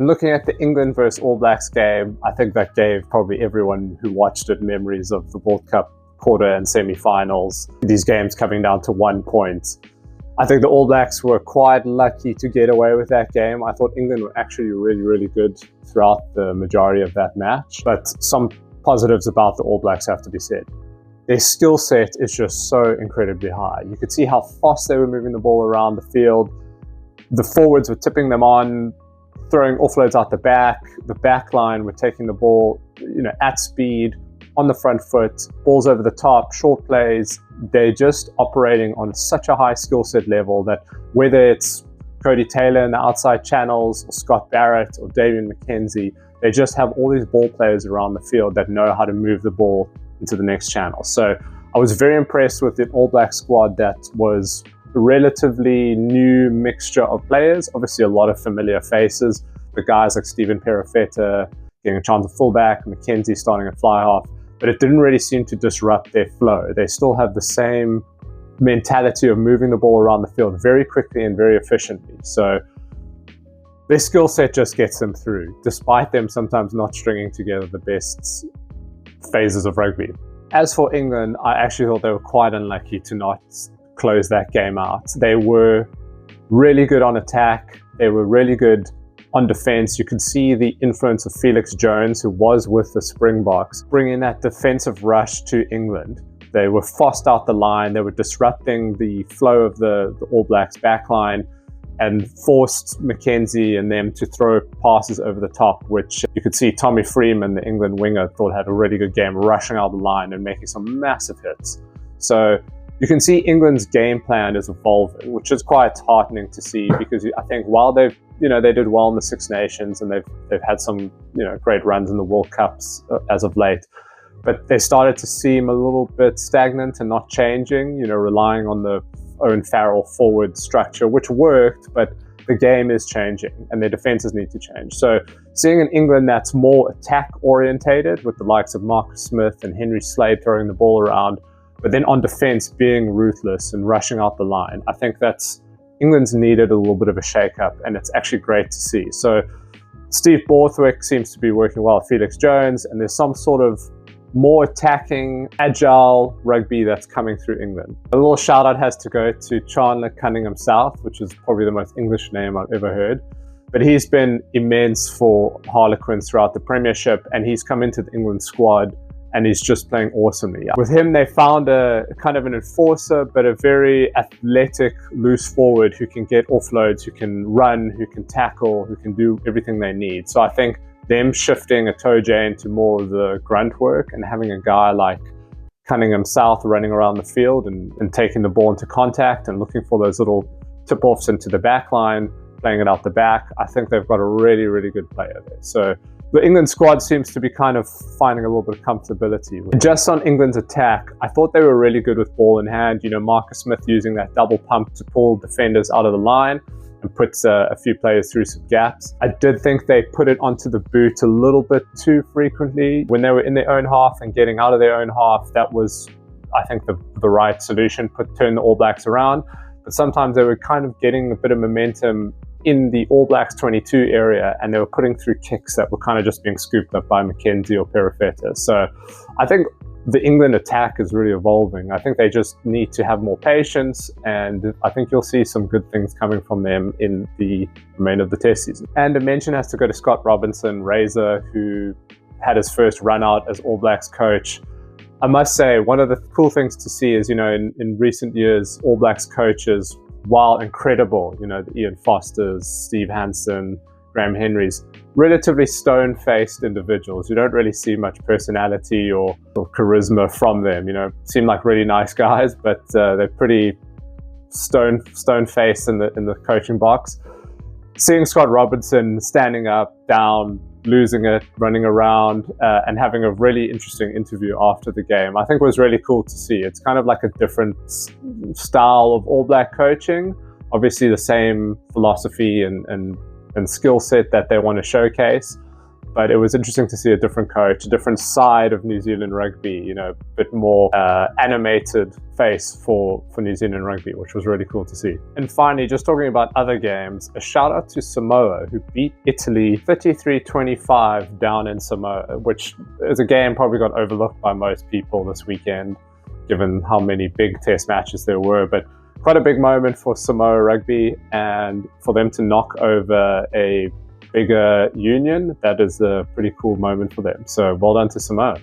And looking at the England versus All Blacks game, I think that gave probably everyone who watched it memories of the World Cup quarter and semi-finals. These games coming down to 1 point. I think the All Blacks were quite lucky to get away with that game. I thought England were actually really, really good throughout the majority of that match. But some positives about the All Blacks have to be said. Their skill set is just so incredibly high. You could see how fast they were moving the ball around the field. The forwards were tipping them on, throwing offloads out the back line were taking the ball, at speed, on the front foot, balls over the top, short plays. They're just operating on such a high skill set level that whether it's Cody Taylor in the outside channels or Scott Barrett or Damian McKenzie, they just have all these ball players around the field that know how to move the ball into the next channel. So I was very impressed with the All Black squad that was a relatively new mixture of players. Obviously a lot of familiar faces, the guys like Stephen Perifetta getting a chance at fullback, McKenzie starting at fly half, but it didn't really seem to disrupt their flow. They still have the same mentality of moving the ball around the field very quickly and very efficiently. So their skill set just gets them through, despite them sometimes not stringing together the best phases of rugby. As for England, I actually thought they were quite unlucky to not close that game out. They were really good on attack. They were really good on defense. You could see the influence of Felix Jones, who was with the Springboks, bringing that defensive rush to England. They were fast out the line. They were disrupting the flow of the All Blacks backline and forced McKenzie and them to throw passes over the top, which you could see Tommy Freeman, the England winger, thought had a really good game, rushing out the line and making some massive hits. So you can see England's game plan is evolving, which is quite heartening to see, because I think while they did well in the Six Nations and they've had some great runs in the World Cups as of late, but they started to seem a little bit stagnant and not changing, relying on the Owen Farrell forward structure, which worked, but the game is changing and their defenses need to change. So seeing an England that's more attack orientated, with the likes of Marcus Smith and Henry Slade throwing the ball around, but then on defense being ruthless and rushing out the line, I think that's England's needed a little bit of a shake-up, and it's actually great to see. So Steve Borthwick seems to be working well with Felix Jones, and there's some sort of more attacking, agile rugby that's coming through England. A little shout out has to go to Chandler Cunningham South, which is probably the most English name I've ever heard. But he's been immense for Harlequins throughout the Premiership, and he's come into the England squad and he's just playing awesomely. With him, they found a kind of an enforcer, but a very athletic, loose forward who can get offloads, who can run, who can tackle, who can do everything they need. So I think them shifting a Toje into more of the grunt work and having a guy like Cunningham South running around the field and taking the ball into contact and looking for those little tip-offs into the back line, playing it out the back, I think they've got a really, really good player there. So the England squad seems to be kind of finding a little bit of comfortability. Just on England's attack, I thought they were really good with ball in hand. Marcus Smith using that double pump to pull defenders out of the line and puts a few players through some gaps. I did think they put it onto the boot a little bit too frequently. When they were in their own half and getting out of their own half, that was, I think, the right solution, turn the All Blacks around. But sometimes they were kind of getting a bit of momentum in the All Blacks 22 area, and they were putting through kicks that were kind of just being scooped up by McKenzie or Perifetta. So I think the England attack is really evolving. I think they just need to have more patience, and I think you'll see some good things coming from them in the remainder of the test season. And a mention has to go to Scott Robinson, Razor, who had his first run out as All Blacks coach. I must say, one of the cool things to see is, in recent years, All Blacks coaches, while incredible, the Ian Fosters, Steve Hansen, Graham Henrys, relatively stone-faced individuals. You don't really see much personality or charisma from them. Seem like really nice guys, but they're pretty stone-faced in the coaching box. Seeing Scott Robinson standing up, down, losing it, running around, and having a really interesting interview after the game, I think was really cool to see. It's kind of like a different style of All Black coaching. Obviously the same philosophy and skill set that they want to showcase, but it was interesting to see a different coach, a different side of New Zealand rugby, a bit more animated face for New Zealand rugby, which was really cool to see. And finally, just talking about other games, a shout out to Samoa, who beat Italy 33-25 down in Samoa, which is a game probably got overlooked by most people this weekend, given how many big test matches there were. But quite a big moment for Samoa rugby, and for them to knock over a bigger union, that is a pretty cool moment for them. So well done to Samoa.